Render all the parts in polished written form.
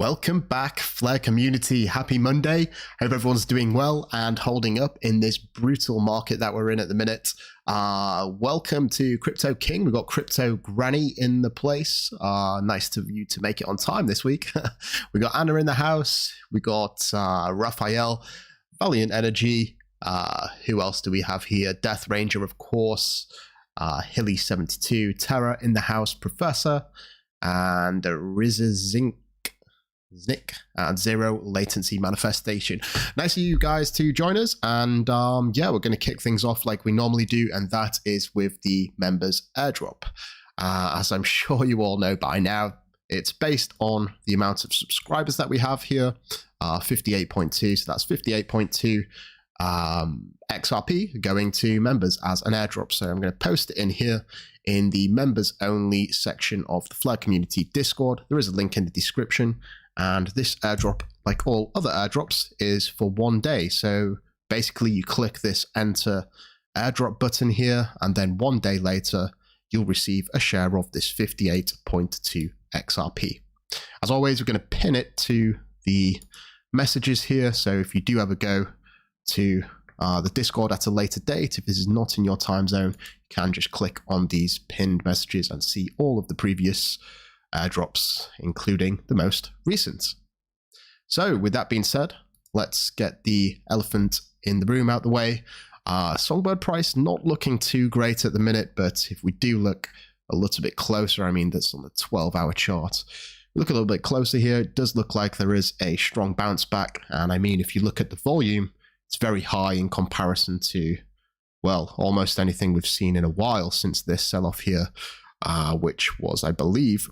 Welcome back, Flare community. Happy Monday. Hope everyone's doing well and holding up in this brutal market that we're in at the minute. Welcome to Crypto King. We've got Crypto Granny in the place. Nice of you to make it on time this week. We got Anna in the house. We got Raphael, Valiant Energy. Who else do we have here? Death Ranger, of course. Hilly72, Terra in the house, Professor, and Rizazink and Zero Latency Manifestation. Nice of you guys to join us, and yeah, we're going to kick things off like we normally do, and that is with the members airdrop. As I'm sure you all know by now, it's based on the amount of subscribers that we have here, 58.2, so that's 58.2 XRP going to members as an airdrop. So I'm going to post it in here in the members only section of the Flare community Discord. There is a link in the description. And this airdrop, like all other airdrops, is for 1 day. So basically you click this enter airdrop button here, and then 1 day later, you'll receive a share of this 58.2 XRP. As always, we're going to pin it to the messages here. So if you do ever go to the Discord at a later date, if this is not in your time zone, you can just click on these pinned messages and see all of the previous airdrops, including the most recent. So with that being said, let's get the elephant in the room out the way. Songbird price not looking too great at the minute, but if we do look a little bit closer, I mean that's on the 12-hour chart, look a little bit closer here, it does look like there is a strong bounce back. And I mean, if you look at the volume, it's very high in comparison to, well, almost anything we've seen in a while since this sell-off here, which was, I believe,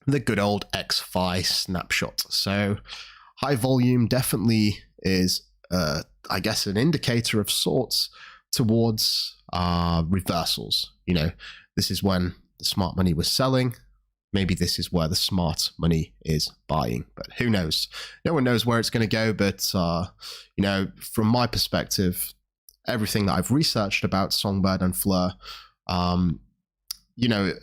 the good old XFi snapshot. So high volume definitely is, I guess, an indicator of sorts towards reversals. You know, this is when the smart money was selling. Maybe this is where the smart money is buying, but who knows? No one knows where it's going to go. But, you know, from my perspective, everything that I've researched about Songbird and Flare, you know,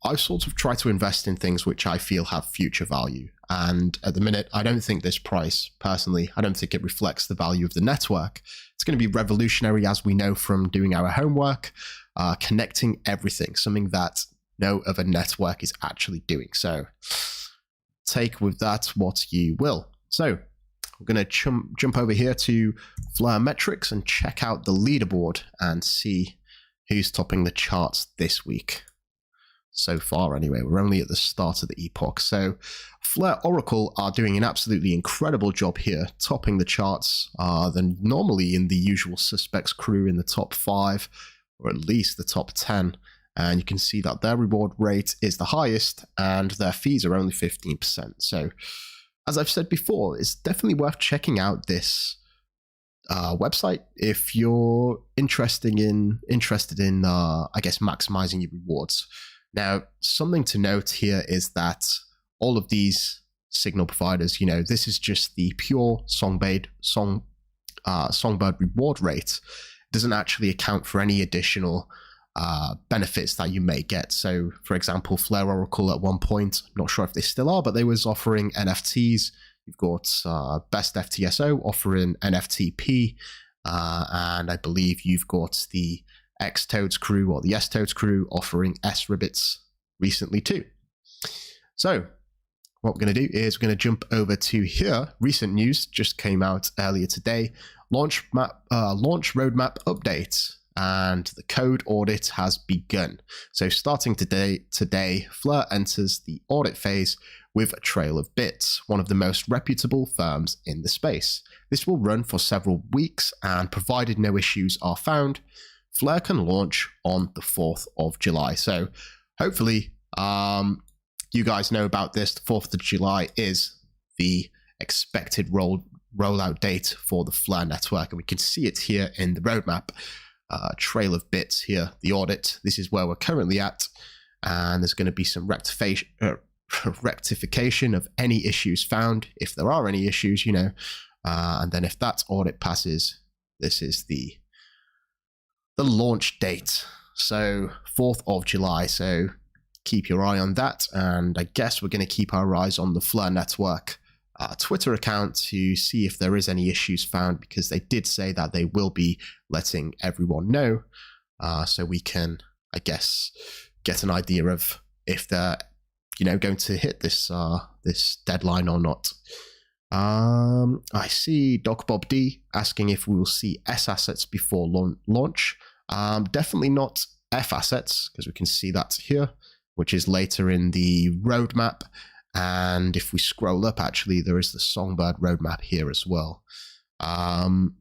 I sort of try to invest in things which I feel have future value. And at the minute, I don't think this price, personally, I don't think it reflects the value of the network. It's going to be revolutionary, as we know from doing our homework, connecting everything, something that no other network is actually doing. So take with that what you will. So we're going to jump over here to Flare Metrics and check out the leaderboard and see who's topping the charts this week. So far anyway, we're only at the start of the epoch. So Flare Oracle are doing an absolutely incredible job here, topping the charts than normally in the usual suspects crew in the top 5, or at least the top 10. And you can see that their reward rate is the highest and their fees are only 15%. So as I've said before, it's definitely worth checking out this website if you're interested in I guess, maximizing your rewards. Now, something to note here is that all of these signal providers, you know, this is just the pure Songbird reward rate. It doesn't actually account for any additional benefits that you may get. So, for example, Flare Oracle at one point, I'm not sure if they still are, but they was offering NFTs. You've got Best FTSO offering NFTP, and I believe you've got the X-Toads crew or the S-Toads crew offering S-Ribbits recently too. So what we're going to do is we're going to jump over to here. Recent news just came out earlier today. Launch roadmap update, and the code audit has begun. So starting today, Flare enters the audit phase with a Trail of Bits, one of the most reputable firms in the space. This will run for several weeks, and provided no issues are found, Flare can launch on the 4th of July. So hopefully you guys know about this. The 4th of July is the expected rollout date for the Flare network. And we can see it here in the roadmap. Trail of Bits here, the audit. This is where we're currently at. And there's going to be some rectification of any issues found, if there are any issues, you know. And then if that audit passes, this is the launch date. So 4th of July. So keep your eye on that. And I guess we're going to keep our eyes on the Flare Network Twitter account to see if there is any issues found, because they did say that they will be letting everyone know, so we can, I guess, get an idea of if they're, going to hit this this deadline or not. I see Doc Bob D asking if we will see S assets before launch. Definitely not F assets, because we can see that here, which is later in the roadmap. And if we scroll up, actually, there is the Songbird roadmap here as well. And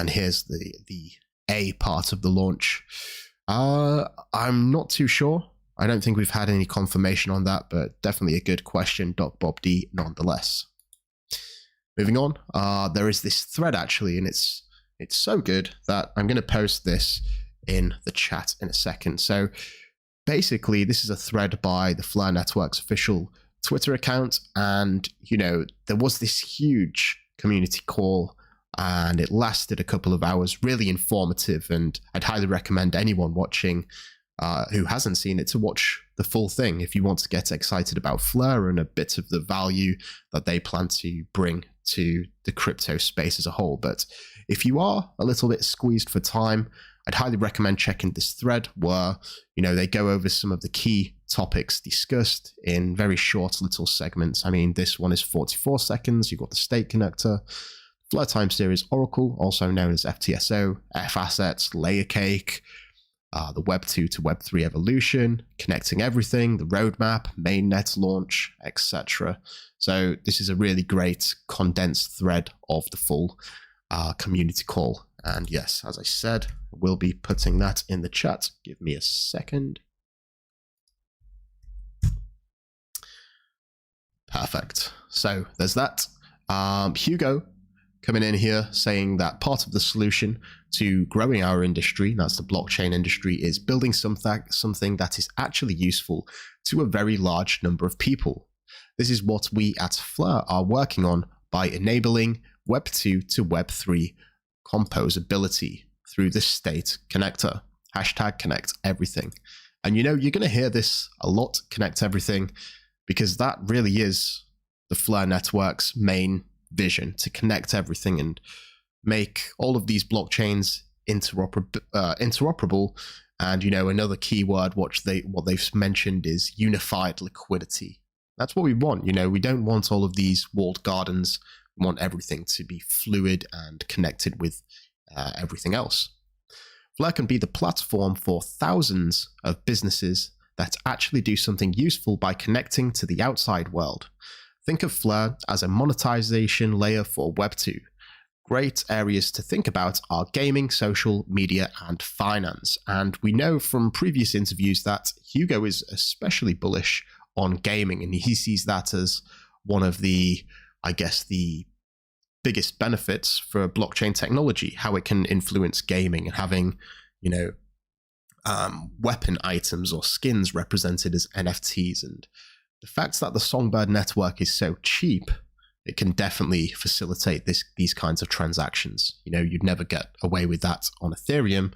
here's the A part of the launch. I'm not too sure. I don't think we've had any confirmation on that, but definitely a good question, Doc Bob D, nonetheless. Moving on, there is this thread actually, and it's so good that I'm going to post this in the chat in a second. So basically, this is a thread by the Flare Network's official Twitter account, and there was this huge community call, and it lasted a couple of hours, really informative, and I'd highly recommend anyone watching who hasn't seen it to watch the full thing if you want to get excited about Flare and a bit of the value that they plan to bring to the crypto space as a whole. But if you are a little bit squeezed for time, I'd highly recommend checking this thread where, they go over some of the key topics discussed in very short little segments. I mean, this one is 44 seconds. You've got the state connector, Flare time series Oracle, also known as FTSO, F assets, layer cake, the Web 2 to Web 3 evolution, connecting everything, the roadmap, mainnet launch, etc. So this is a really great condensed thread of the full community call. And yes, as I said, we'll be putting that in the chat. Give me a second. Perfect. So there's that. Hugo coming in here saying that part of the solution to growing our industry, that's the blockchain industry, is building something that is actually useful to a very large number of people. This is what we at Flare are working on by enabling Web 2 to Web 3 composability through this state connector. Hashtag connect everything. And you're going to hear this a lot, connect everything, because that really is the Flare Network's main vision, to connect everything and make all of these blockchains interoperable. And another keyword what they've mentioned is unified liquidity. That's what we want. We don't want all of these walled gardens. We want everything to be fluid and connected with everything else. Flare can be the platform for thousands of businesses that actually do something useful by connecting to the outside world. Think of Flare as a monetization layer for Web 2. Great areas to think about are gaming, social media, and finance. And we know from previous interviews that Hugo is especially bullish on gaming, and he sees that as one of the, I guess, the biggest benefits for blockchain technology, how it can influence gaming and having, weapon items or skins represented as NFTs. And the fact that the Songbird network is so cheap, it can definitely facilitate these kinds of transactions. You'd never get away with that on Ethereum.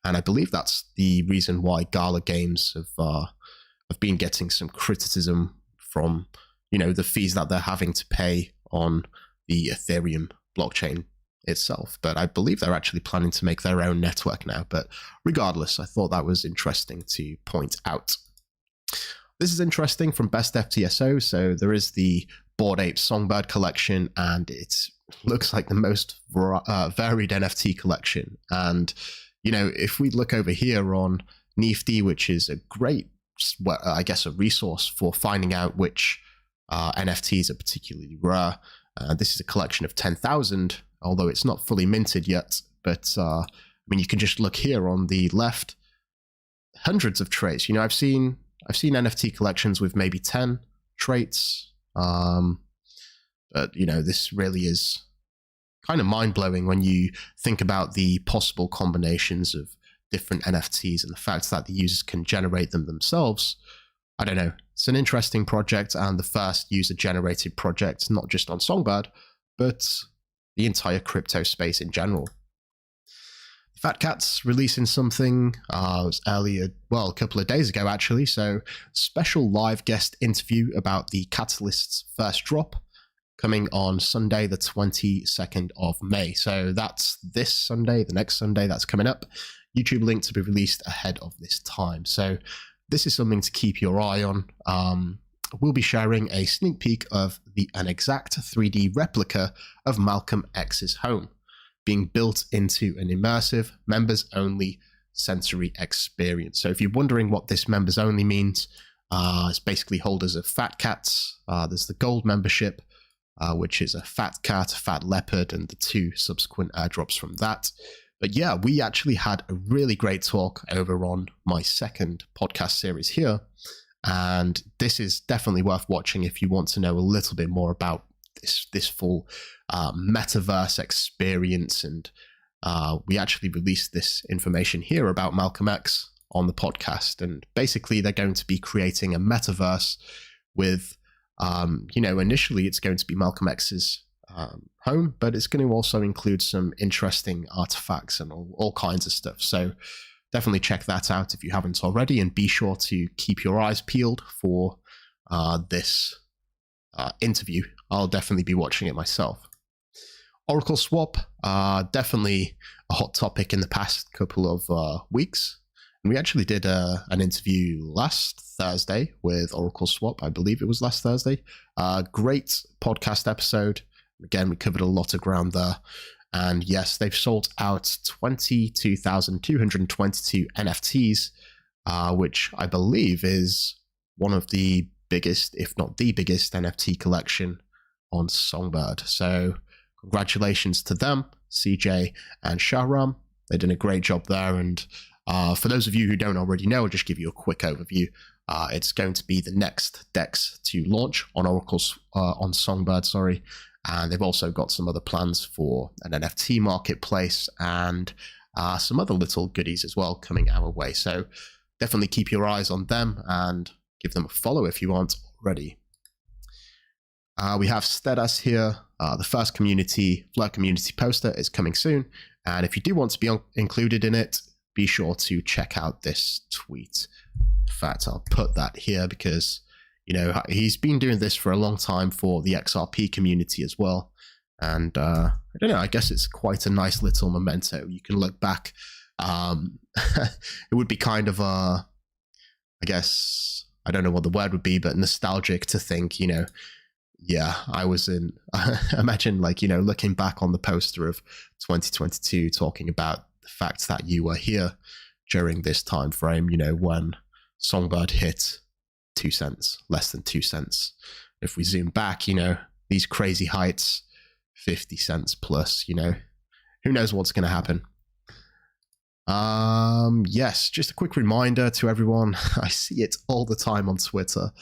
And I believe that's the reason why Gala Games have been getting some criticism from, the fees that they're having to pay on the Ethereum blockchain itself. But I believe they're actually planning to make their own network now. But regardless, I thought that was interesting to point out. This is interesting from Best FTSO. So there is the Bored Ape Songbird collection, and it looks like the most varied NFT collection. And, if we look over here on Nifty, which is a great, I guess, a resource for finding out which NFTs are particularly rare. This is a collection of 10,000, although it's not fully minted yet. But you can just look here on the left, hundreds of traits. I've seen NFT collections with maybe 10 traits. But this really is kind of mind-blowing when you think about the possible combinations of different NFTs and the fact that the users can generate them themselves. I don't know. It's an interesting project, and the first user-generated project, not just on Songbird, but the entire crypto space in general. Fat Cat's releasing something earlier, well, a couple of days ago actually. So special live guest interview about the Catalyst's first drop coming on Sunday, the 22nd of May. So that's this Sunday, the next Sunday that's coming up. YouTube link to be released ahead of this time. So this is something to keep your eye on. We'll be sharing a sneak peek of an exact 3D replica of Malcolm X's home, being built into an immersive, members-only sensory experience. So if you're wondering what this members-only means, it's basically holders of Fat Cats. There's the gold membership, which is a fat cat, a fat leopard, and the 2 subsequent airdrops from that. But yeah, we actually had a really great talk over on my second podcast series here. And this is definitely worth watching if you want to know a little bit more about this full metaverse experience. And we actually released this information here about Malcolm X on the podcast. And basically, they're going to be creating a metaverse with, initially it's going to be Malcolm X's home, but it's going to also include some interesting artifacts and all kinds of stuff. So definitely check that out if you haven't already, and be sure to keep your eyes peeled for this interview. I'll definitely be watching it myself. Oracle swap, definitely a hot topic in the past couple of weeks. And we actually did an interview last Thursday with Oracle swap. I believe it was last Thursday. Great podcast episode. Again, we covered a lot of ground there. And yes, they've sold out 22,222 NFTs, which I believe is one of the biggest, if not the biggest, NFT collection on Songbird. So congratulations to them, CJ and Shahram. They did a great job there. And for those of you who don't already know, I'll just give you a quick overview. It's going to be the next DEX to launch on on Songbird, sorry. And they've also got some other plans for an NFT marketplace and some other little goodies as well coming our way. So definitely keep your eyes on them and give them a follow if you aren't already. We have Stedas here. The first Flare community poster is coming soon. And if you do want to be included in it, be sure to check out this tweet. In fact, I'll put that here because he's been doing this for a long time for the XRP community as well. And I don't know, I guess it's quite a nice little memento. You can look back. It would be kind of I guess, I don't know what the word would be, but nostalgic to think, yeah, I was imagine looking back on the poster of 2022, talking about the fact that you were here during this time frame, when Songbird hit 2 cents, less than 2 cents. If we zoom back, these crazy heights, 50 cents plus, who knows what's going to happen. Yes, just a quick reminder to everyone. I see it all the time on Twitter.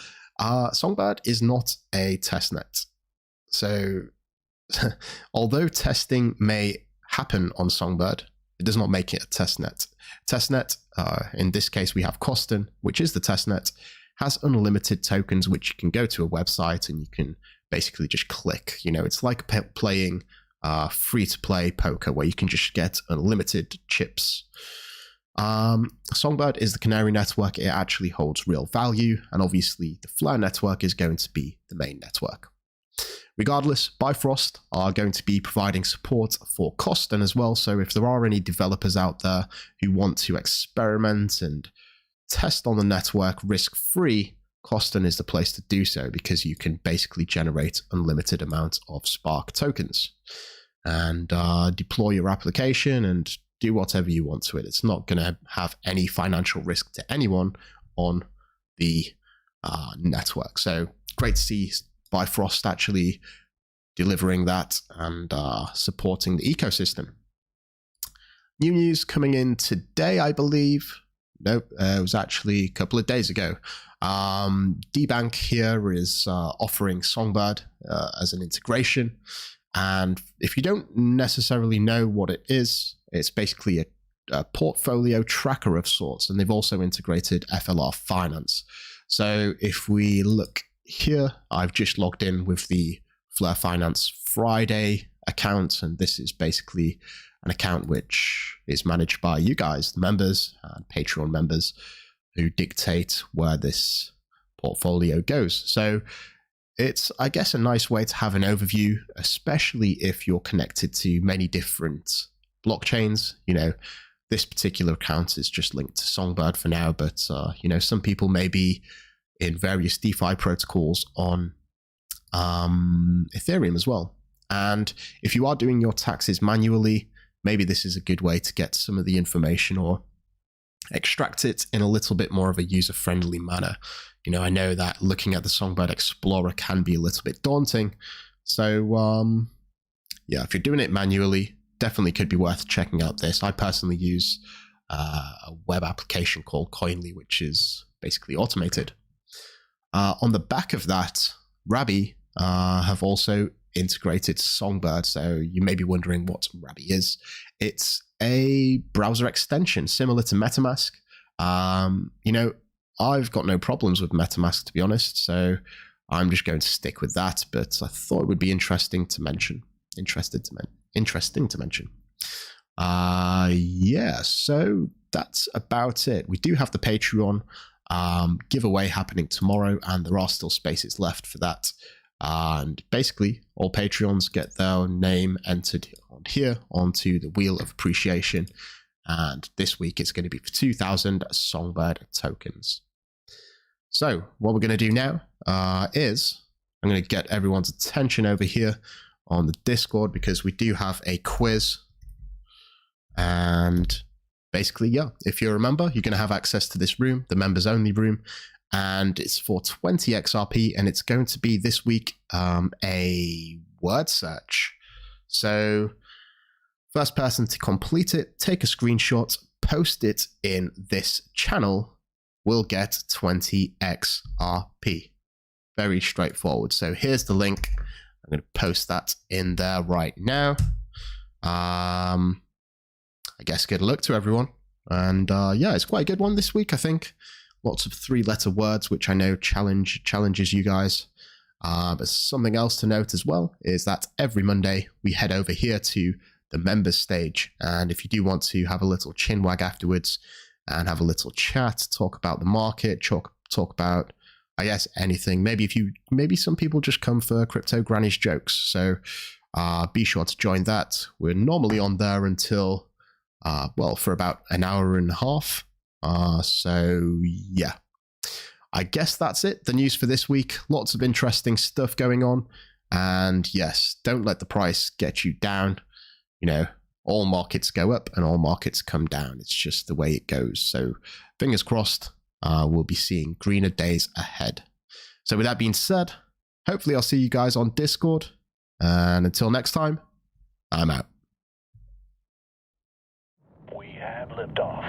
Songbird is not a testnet. So although testing may happen on Songbird, it does not make it a testnet. Testnet, in this case, we have Kosten, which is the testnet, has unlimited tokens, which you can go to a website and you can basically just click. It's like playing free-to-play poker where you can just get unlimited chips. Songbird is the canary network. It actually holds real value, and obviously the Flare network is going to be the main network. Regardless, Bifrost are going to be providing support for Kosten as well, so if there are any developers out there who want to experiment and test on the network risk-free, Kosten is the place to do so, because you can basically generate unlimited amounts of Spark tokens and deploy your application and do whatever you want to it. It's not going to have any financial risk to anyone on the network. So great to see Bifrost actually delivering that and supporting the ecosystem. New news coming in today, I believe. Nope, it was actually a couple of days ago. DBank here is offering Songbird as an integration. And if you don't necessarily know what it is, it's basically a portfolio tracker of sorts. And they've also integrated FLR Finance. So if we look here, I've just logged in with the Flare Finance Friday account. And this is basically an account which is managed by you guys, the members and Patreon members, who dictate where this portfolio goes. So it's, I guess, a nice way to have an overview, especially if you're connected to many different blockchains. You know, this particular account is just linked to Songbird for now, but you know, some people may be in various DeFi protocols on Ethereum as well. And if you are doing your taxes manually, maybe this is a good way to get some of the information or extract it in a little bit more of a user-friendly manner. You know, I know that looking at the Songbird Explorer can be a little bit daunting. So yeah, if you're doing it manually, definitely could be worth checking out this. I personally use a web application called Koinly, which is basically automated. On the back of that, Rabby have also integrated Songbird. So you may be wondering what Rabby is. It's a browser extension similar to MetaMask. You know, I've got no problems with MetaMask, to be honest, so I'm just going to stick with that, but I thought it would be interesting to mention. Yeah, so that's about it. We do have the Patreon giveaway happening tomorrow, and there are still spaces left for that. And basically, all Patreons get their name entered on here onto the Wheel of Appreciation. And this week it's going to be for 2,000 Songbird tokens. So what we're going to do now is I'm going to get everyone's attention over here on the Discord, because we do have a quiz. And basically, yeah, if you're a member, you're going to have access to this room, the members only room. And it's for 20 XRP, and it's going to be this week a word search. So first person to complete it, take a screenshot, post it in this channel, will get 20 XRP. Very straightforward. So here's the link. I'm going to post that in there right now. I guess good luck to everyone. And yeah, it's quite a good one this week, I think. Lots of 3-letter words, which I know challenges you guys. But something else to note as well is that every Monday we head over here to the members stage. And if you do want to have a little chinwag afterwards and have a little chat, talk about the market, talk about, I guess, anything. Maybe some people just come for crypto granny's jokes. So be sure to join that. We're normally on there until, well, for about an hour and a half. So yeah, I guess that's it. The news for this week. Lots of interesting stuff going on. And yes, don't let the price get you down. You know, all markets go up and all markets come down. It's just the way it goes. So fingers crossed, we'll be seeing greener days ahead. So with that being said, hopefully I'll see you guys on Discord. And until next time, I'm out. We have liftoff.